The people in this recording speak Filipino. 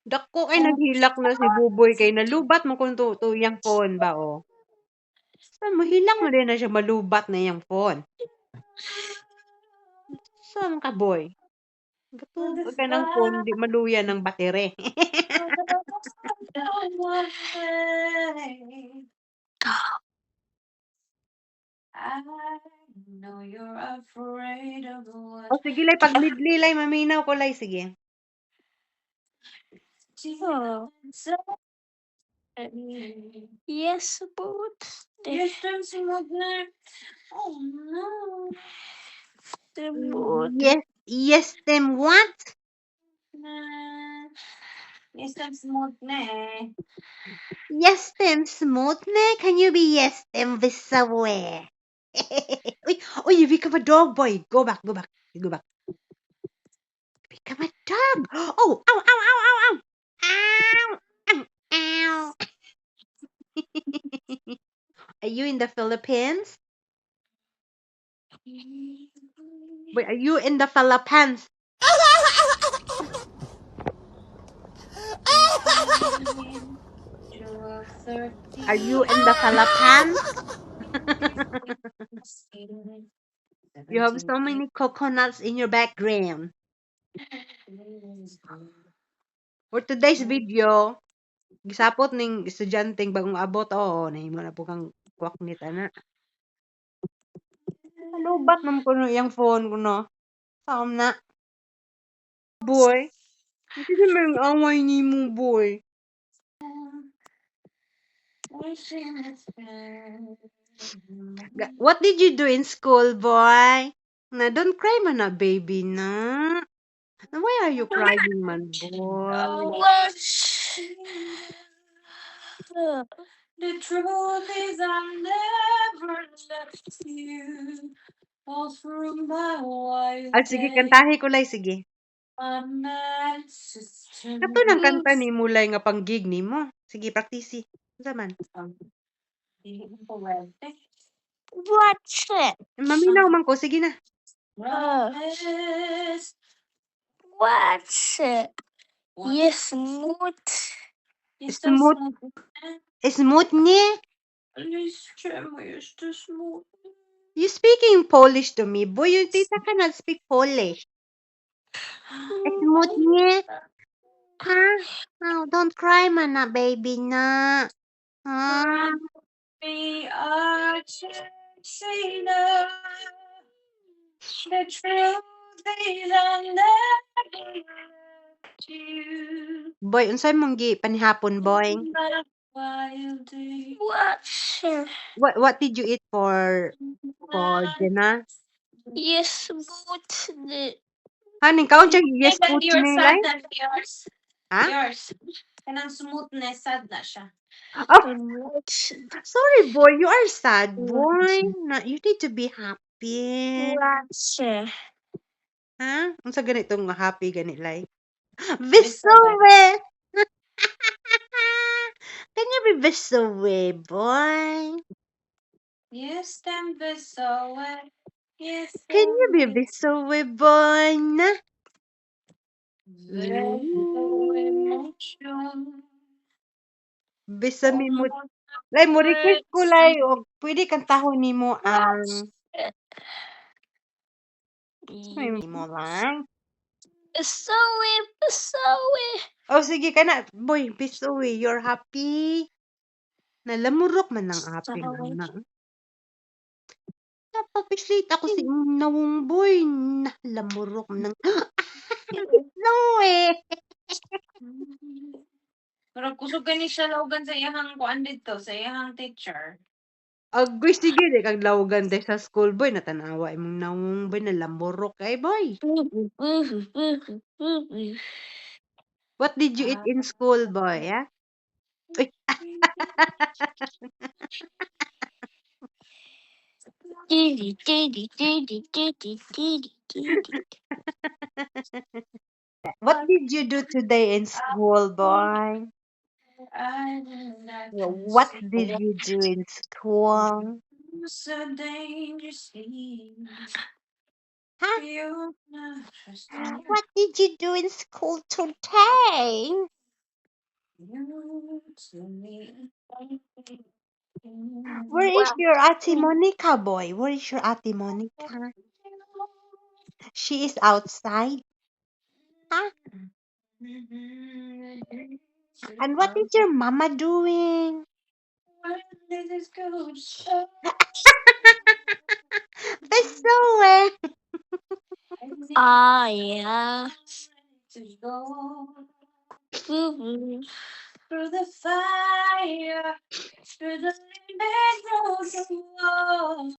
Dako kay naghilak na si Buboy kay nalubat man kun tuyang phone ba o. Sa mahilak mo din na siya malubat na yang phone. Saan ka boy? Gatug ka ng phone di maluya ng batere. I know you're afraid of what O sige lay pag midlay lay maminaw ko lay sige. oh. Yes, but jestem smutny. Oh no. Yes, yes them what? Jestem smutny. Yes them smoothne? Can you be yes them visawe? Uy, you become a dog boy. Go back, go back, go back. Become a dog. Oh, ow, ow, ow, ow, ow. Ow, ow, ow. Are you in the Philippines? Wait, are you in the Philippines? Are you in the Philippines? You have so many coconuts in your background. For today's video, gisapot ning estudyanteng bagong abot nahimo na po kang kwaknit ana. Nalubat man kuno yang phone kuno. Saom na. Boy. Hindi man away nimo boy. What did you do in school, boy? Na don't cry man na baby na. Why are you crying man boy? The truth is I never left you all through my wild Sige, kantahi ko lay sige. Kato nang kanta ni mulay nga panggig nimo. Sige, praktisi. Unsa man? What's it? Maminaw man ko, sige na. What's it? Yes, smooth. Smooth. Smooth ni? You speaking Polish to me, boy. You tita cannot speak Polish. Smooth ni? Huh? Oh, don't cry man na, baby na. Huh? We are chasing the truth is I never left you. Boy, unsay mong gi panihapon, boy? What did you eat for dinner? Yes, but Haning kaon siya yes but food you're ni sad lay? na yours. Ha? Yours. Kanang smoothness, sad na siya. Oh, sorry, boy. You are sad, boy. You need to be happy. Ha? Unsa ganitong happy gani lay? Bisowe. Can you be bisowe, boy? Yes, them bisowe. Yes, Can you be bisowe, boy? Na? Bisami mo. Lay mo request ko lay og pwede kantahon nimo ang mo lang. Bisowe. Oh, sige ka na. Boy, bisowe, you're happy. Nalamurok man ng happy man na. Napapislit ako si nawong boy. Nalamurok man ng bisowe. Pero kusog gani siya lawgan sa iyang kuan dito, sa iyang teacher. Agoy sige di kag lawgan de sa school boy natanawa imong nawong boy nalamurok kay boy. What did you eat in school, boy? Yeah? Uy. What did you do today in school, boy? What did you do in school? Huh? What did you do in school today? You to me. Where is your Ate Monica, boy? Where is your Ate Monica? She is outside. Huh? And what is your mama doing? Besoe. Yeah. Boo-boo. Through the fire, through the living road,